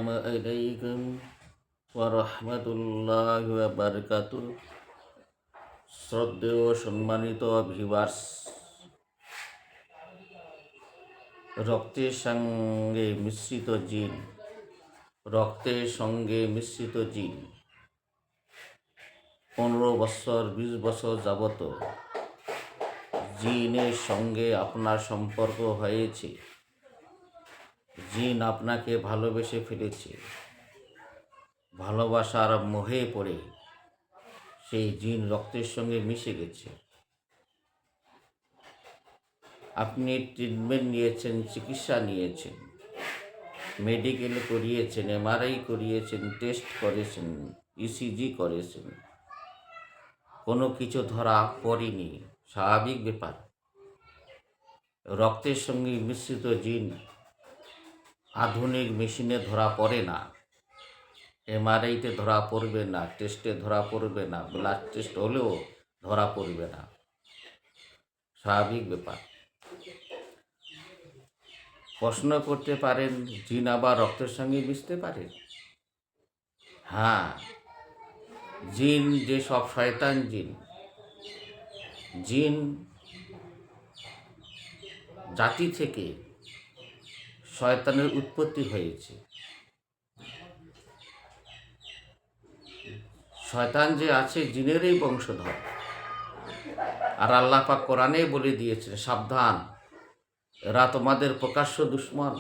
আসসালামু আলাইকুম ওয়া রাহমাতুল্লাহি ওয়া বারাকাতুহু। শ্রদ্ধেয় সম্মানিত ভিউয়ার্স, রক্তের সঙ্গে মিশ্রিত জিন, রক্তের সঙ্গে মিশ্রিত জিন 15 বছর 20 বছর যাবত জিনের সঙ্গে আপনার সম্পর্ক হয়েছে। জিন আপনাকে ভালোবেসে ফেলেছে। ভালোবাসার মোহে পড়ে সেই জিন রক্তের সঙ্গে মিশে গেছে। আপনি ট্রিটমেন্ট নিয়েছেন, চিকিৎসা নিয়েছেন, মেডিকেল করিয়েছেন, এমআরআই করিয়েছেন, টেস্ট করেছেন, ইসিজি করেছেন, কোনো কিছু ধরা পড়েনি। স্বাভাবিক ব্যাপার। রক্তের সঙ্গে মিশ্রিত জিন আধুনিক মেশিনে ধরা পড়ে না, এমআরআইতে ধরা পড়বে না, টেস্টে ধরা পড়বে না, ব্লাড টেস্ট হলেও ধরা পড়বে না। স্বাভাবিক ব্যাপার। প্রশ্ন করতে পারেন, জিন আবার রক্তের সঙ্গে মিশতে পারে? হ্যাঁ, জিন যে সব শয়তান জিন জাতি থেকে শয়তানের উৎপত্তি হয়েছে। শয়তান যে আছে জিনেরই বংশধর। আর আল্লাহ পাক কোরআনে বলে দিয়েছেন, সাবধান, এরা তোমাদের প্রকাশ্য দুশমন।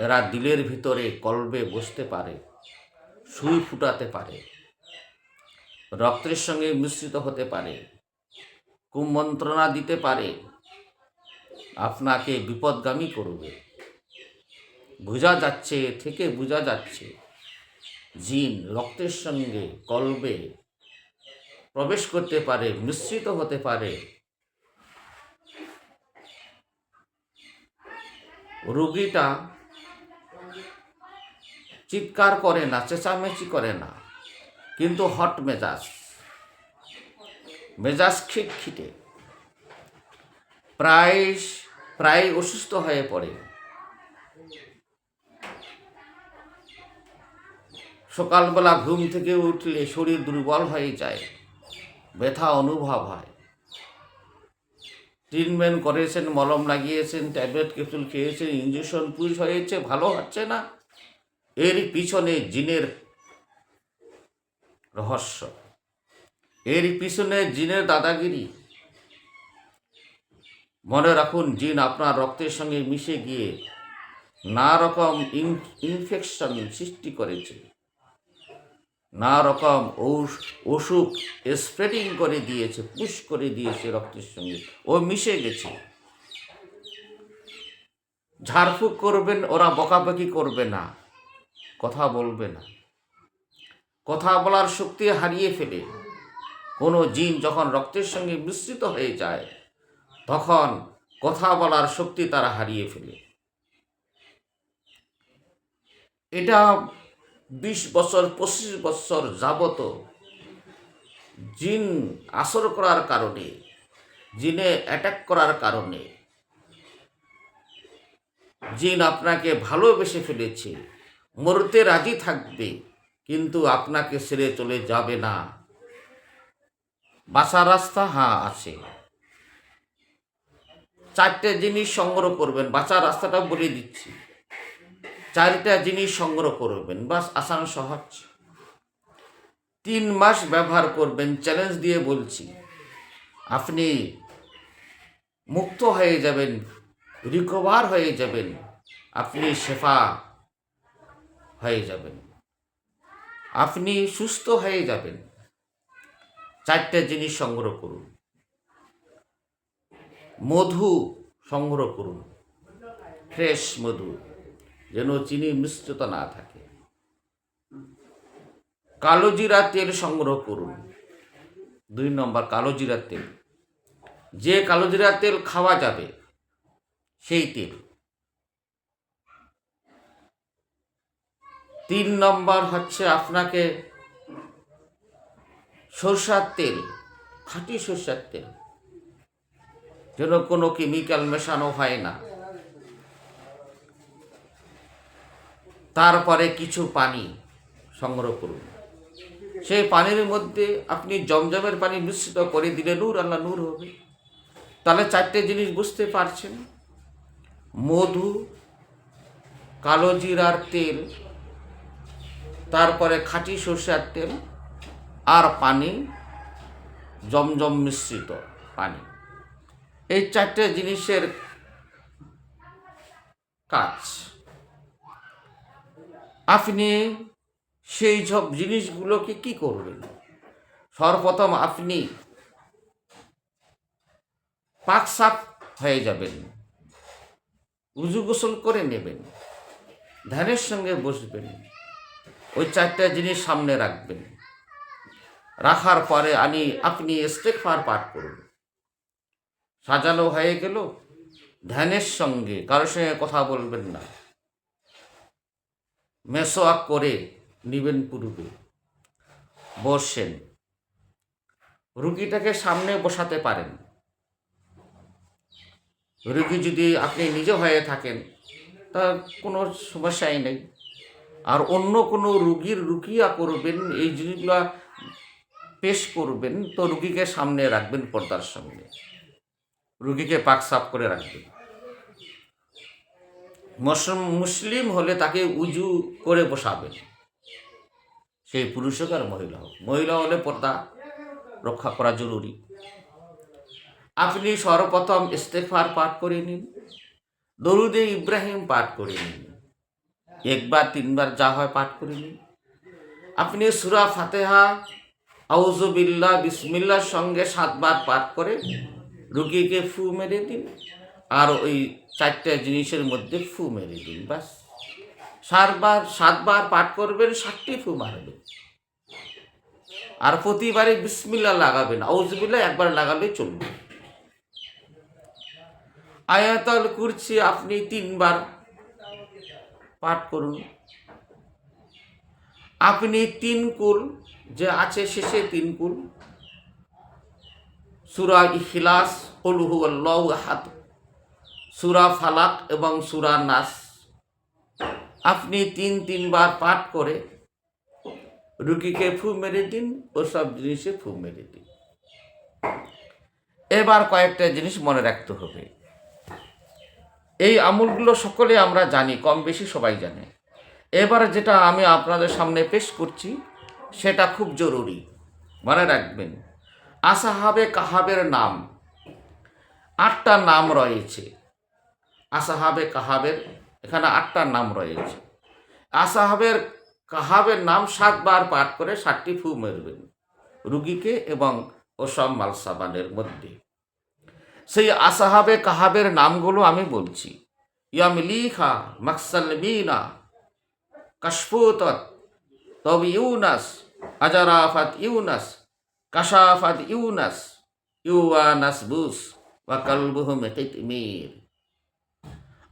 এরা দিলের ভিতরে কলবে বসতে পারে, সুই ফুটাতে পারে, রক্তের সঙ্গে মিশ্রিত হতে পারে, কুমন্ত্রণা দিতে পারে, আপনাকে বিপদগামী করবে। বোঝা যাচ্ছে জিন রক্তের সঙ্গে কলবে প্রবেশ করতে পারে, মিশ্রিত হতে পারে। রোগীটা চিৎকার করে না, চেঁচামেচি করে না, কিন্তু হট মেজাজ খিটখিটে, প্রায় অসুস্থ হয়ে পড়ে। সকালবেলা ঘুম থেকে উঠলে শরীর দুর্বল হয়ে যায়, ব্যথা অনুভব হয়। ট্রিটমেন্ট করেছেন, মলম লাগিয়েছেন, ট্যাবলেট ক্যাপসুল খেয়েছেন, ইঞ্জেকশন পুশ হয়েছে, ভালো হচ্ছে না। এর পিছনে জিনের রহস্য, এর পিছনে জিনের দাদাগিরি। মনে রাখুন, জিন আপনার রক্তের সঙ্গে মিশে গিয়ে নানা রকম ইনফেকশন সৃষ্টি করেছে, নানা রকম অসুখ স্প্রেডিং করে দিয়েছে, পুশ করে দিয়েছে রক্তের সঙ্গে। ও মিশে গেছে। ঝাড়ফুঁক করবেন, ওরা বকাবকি করবে না, কথা বলবে না। কথা বলার শক্তি হারিয়ে ফেলে। কোনো জিন যখন রক্তের সঙ্গে মিশ্রিত হয়ে যায়, তখন কথা বলার শক্তি তারা হারিয়ে ফেলে। এটা 20 বছর 25 বছর যাবত জিন আসর করার কারণে, জিনে অ্যাটাক করার কারণে জিন আপনাকে ভালোবেসে ফেলেছে, মরতে রাজি থাকবে, কিন্তু আপনাকে ছেড়ে চলে যাবে না। বাঁচার রাস্তা হ্যাঁ আছে। 4টে জিনিস সংগ্রহ করবেন, বাঁচার রাস্তাটা বলে দিচ্ছি। 4টা জিনিস সংগ্রহ করবেন, বাস, আসান সহজ। 3 মাস ব্যবহার করবেন, চ্যালেঞ্জ দিয়ে বলছি। আপনি মুক্ত হয়ে যাবেন, রিকভার হয়ে যাবেন, আপনি শেফা হয়ে যাবেন, আপনি সুস্থ হয়ে যাবেন। 4টে জিনিস সংগ্রহ করুন। মধু সংগ্রহ করুন, ফ্রেশ মধু, যেন চিনি মিশ্রিত না থাকে। কালো জিরা তেল সংগ্রহ করুন। 2 নম্বর, কালো জিরা তেল। যে কালো জিরা তেল খাওয়া যাবে সেই তেল। 3 নম্বর হচ্ছে আপনাকে সরষার তেল, খাঁটি সরষার তেল, যেন কোনো কেমিক্যাল মেশানো হয় না। তারপরে কিছু পানি সংগ্রহ করুন। সেই পানির মধ্যে আপনি জমজমের পানি মিশ্রিত করে দিলে নূর আল্লাহ নূর হবে। তাহলে চারটে জিনিস বুঝতে পারছেন: মধু, কালো জিরার তেল, তারপরে খাঁটি সরষের তেল, আর পানি, জমজম মিশ্রিত পানি। এই চারটে জিনিসের কাজ। আপনি সেই সব জিনিসগুলোকে কি করবেন? সর্বপ্রথম আপনি পাক সাফ হয়ে যাবেন, উজু গোসল করে নেবেন, ধ্যানের সঙ্গে বসবেন, ওই চারটা জিনিস সামনে রাখবেন। রাখার পরে আপনি ইস্তেগফার পাঠ করুন। সাজানো হয়ে গেল, ধ্যানের সঙ্গে কারোর সঙ্গে কথা বলবেন না, মেসোয়াক করে নিবেন। পূর্বে বসেন, রুগীটাকে সামনে বসাতে পারেন। রুগী যদি আপনি নিজে হয়ে থাকেন তা কোনো সমস্যাই নেই। আর অন্য কোনো রুগীর রুকিয়া করবেন, এই জিনিসগুলো পেশ করবেন, তো রুগীকে সামনে রাখবেন, পর্দার সামনে রুগীকে পাক সাফ করে রাখবেন। মুসলিম হলে তাকে উজু করে বসাবেন, সেই পুরুষ হোক আর মহিলা হোক। মহিলা হলে পর্দা রক্ষা করা জরুরি। আপনি সর্বপ্রথম ইস্তেগফার পাঠ করে নিন, দরুদে ইব্রাহিম পাঠ করে নিন, একবার তিনবার যা হয় পাঠ করে নিন। আপনি সূরা ফাতিহা আউযু বিল্লাহ বিসমিল্লাহর সঙ্গে 7 বার পাঠ করে রুগীকে ফু মেরে দিন, আর ওই চারটা জিনিসের মধ্যে ফু মেরে দিন। বাস 7 বার পাঠ করবেন, 7টি ফু মারবেন। আর প্রতিবারে বিসমিল্লাহ লাগাবেন, আউযু বিল্লাহ একবার লাগালে চলবে। আয়াতুল কুরসি আপনি 3 বার পাঠ করুন। আপনি 3 কুল যে আছে শেষে 3 কুল, সূরা ইখলাস, কুল হুয়াল্লাহু আহাদ, সূরা ফালাক এবং সূরা নাস আপনি 3 বার পাঠ করে রুগীকে ফু মেরে দিন, ওসব জিনিসে ফু মেরে দিন। এবার কয়েকটা জিনিস মনে রাখতে হবে। এই আমলগুলো সকলে আমরা জানি, কম বেশি সবাই জানে। এবার যেটা আমি আপনাদের সামনে পেশ করছি সেটা খুব জরুরি, মনে রাখবেন। আসহাবে কাহাবের নাম 8টা নাম রয়েছে। আসহাবে কাহাবের এখানে 8টা নাম রয়েছে। আসহাবের কাহাবের নাম 7 বার পাঠ করে 7টি ফু মেরবেন রুগীকে এবং ওসব মালসাবানের মধ্যে। সেই আসহাবে কাহাবের নামগুলো আমি বলছি: ইয়ামলিখা, মাকসালমিনা, কাশফুতত, তব ইউনাস, আজারাফাত ইউনাস, কাশাফাত ইউনাস, ইউয়ানাস বুস, ওয়া কালবুহুম কিতমির।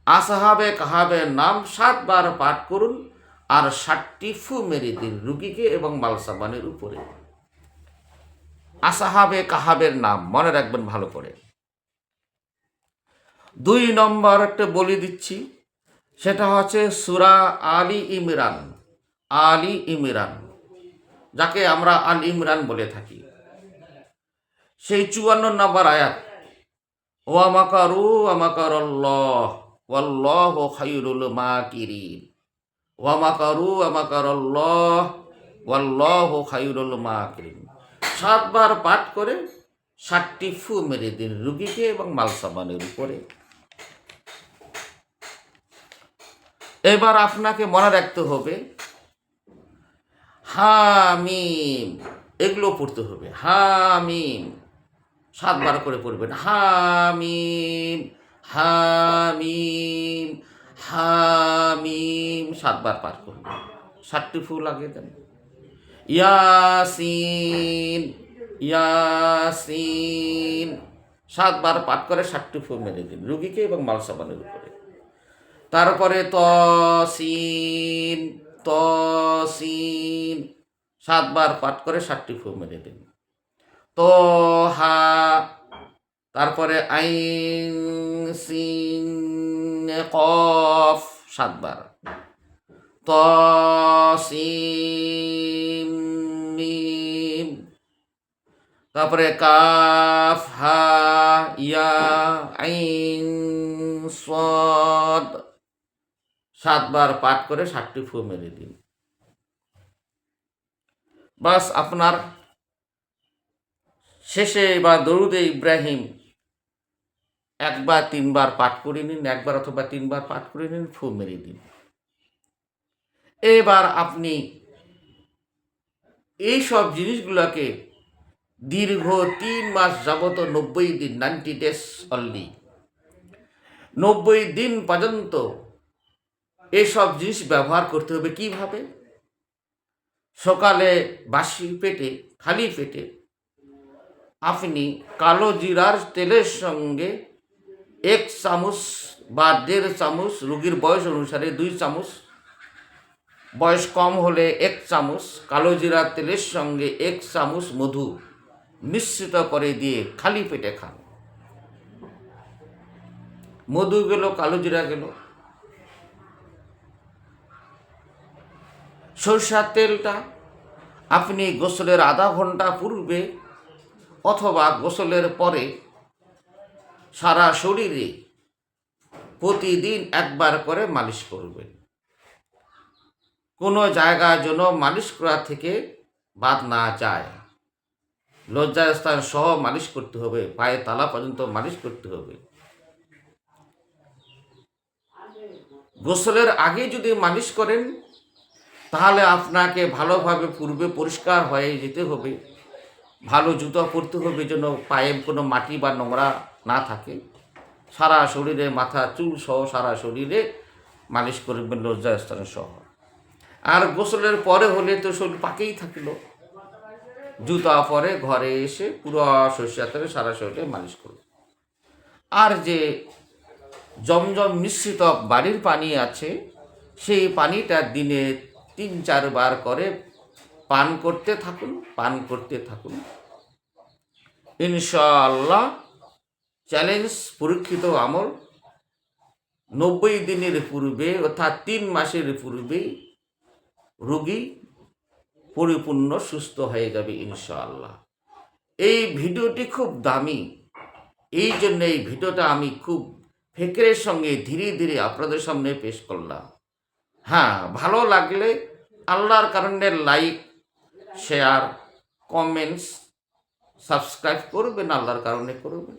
আসহাবে কাহাবের নাম 7 বার পাঠ করুন আর 7টি ফু মেরে দিন রুগীকে এবং মালসাবানের উপরে। আসহাবে কাহাবের নাম মনে রাখবেন ভালো করে। 2 নম্বর একটা বলে দিচ্ছি, সেটা হচ্ছে সূরা আলী ইমরান। আলী ইমরান, যাকে আমরা আল ইমরান বলে থাকি, সেই 54 নম্বর আয়াত, ওয়া মাকারু ওয়া মাকারাল্লাহ ওয়াল্লাহু খায়রুল মাকিরিন। ওয়া মাকারু ওয়া মাকারাল্লাহ ওয়াল্লাহু খায়রুল মাকিরিন 7 বার পাঠ করে 7টি ফু মেরে দিন রুগীকে এবং মালসাবানের উপরে। এবার আপনাকে মনে রাখতে হবে হামিম, এগুলো পড়তে হবে। হামিম 7 বার করে পড়বেন। হামিম হামিম হামিম 7 বার পাঠ করবেন, 7টি ফু লাগিয়ে দেন। ইয়াসিন ইয়াসিন 7 বার পাঠ করে 7টি ফু মেরে দিন রুগীকে এবং মালসাবানের উপরে। তারপরে তসিন তসিন 7 বার পাঠ করে 7টি ফু মেরে দিন। তোহা, তারপরে আইন সিন কফ 7 বার। তসিম মিম, তারপরে কাফ হা ইয়া আইন সদ, 7 বার পাঠ করে 7টি ফু মেরে দিন। বাস আপনার শেষে বা দরুদে ইব্রাহিম 1 বা 3 বার পাঠ করে নিন, 1 বার অথবা 3 বার পাঠ করে নিন, ফু মেরে দিন। এবার আপনি এই সব জিনিসগুলোকে দীর্ঘ 3 মাস যাবত 90 দিন, 90 ডেজ অনলি, 90 দিন পর্যন্ত এসব জিনিস ব্যবহার করতে হবে। কিভাবে? সকালে বাসি পেটে, খালি পেটে আপনি কালো জিরার তেলের সঙ্গে 1 চামচ বা 1.5 চামচ, রোগীর বয়স অনুসারে 2 চামচ, বয়স কম হলে 1 চামচ কালো জিরার তেলের সঙ্গে 1 চামচ মধু মিশ্রিত করে দিয়ে খালি পেটে খান। মধু গেল, কালো জিরা গেল। সরষের তেলটা আপনি গোসলের আধা ঘন্টা পূর্বে অথবা গোসলের পরে সারা শরীরে প্রতিদিন 1 বার করে মালিশ করবেন। কোনো জায়গা যেন মালিশ করা থেকে বাদ না যায়। লজ্জাস্থান সহ মালিশ করতে হবে, পায়ে তালা পর্যন্ত মালিশ করতে হবে। গোসলের আগে যদি মালিশ করেন তাহলে আপনাকে ভালোভাবে পূর্বে পরিষ্কার হয়ে যেতে হবে, ভালো জুতো পরতে হবে যেন পায়ে কোনো মাটি বা নোংরা না থাকে। সারা শরীরে, মাথা চুল সহ সারা শরীরে মালিশ করবেন লজ্জাস্থান সহ। আর গোসলের পরে হলে তো শরীর পাকেই থাকলো, জুতা পরে ঘরে এসে পুরো সরিষার তেলে সারা শরীরে মালিশ করবে। আর যে জমজম মিশ্রিত বাড়ির পানি আছে, সেই পানিটা দিনে 3-4 বার করে পান করতে থাকুন। ইনশাআল্লাহ চ্যালেঞ্জ পরীক্ষিত আমল 90 দিনের পূর্বে অর্থাৎ 3 মাসের পূর্বেই রোগী পরিপূর্ণ সুস্থ হয়ে যাবে ইনশাআল্লাহ। এই ভিডিওটি খুব দামি, এই জন্য এই ভিডিওটা আমি খুব ফিকিরের সঙ্গে ধীরে ধীরে আপনাদের সামনে পেশ করলাম। হ্যাঁ, ভালো লাগলে আল্লাহর কারণে লাইক, শেয়ার, কমেন্টস, সাবস্ক্রাইব করবেন, আল্লাহর কারণে করবেন।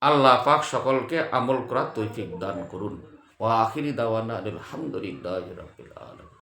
আল্লাহ পাক সকলকে আমল করার তৌফিক দান করুন। ওয়া আখিরি দাওয়ানা আলহামদুলিল্লাহি রাব্বিল আলামিন।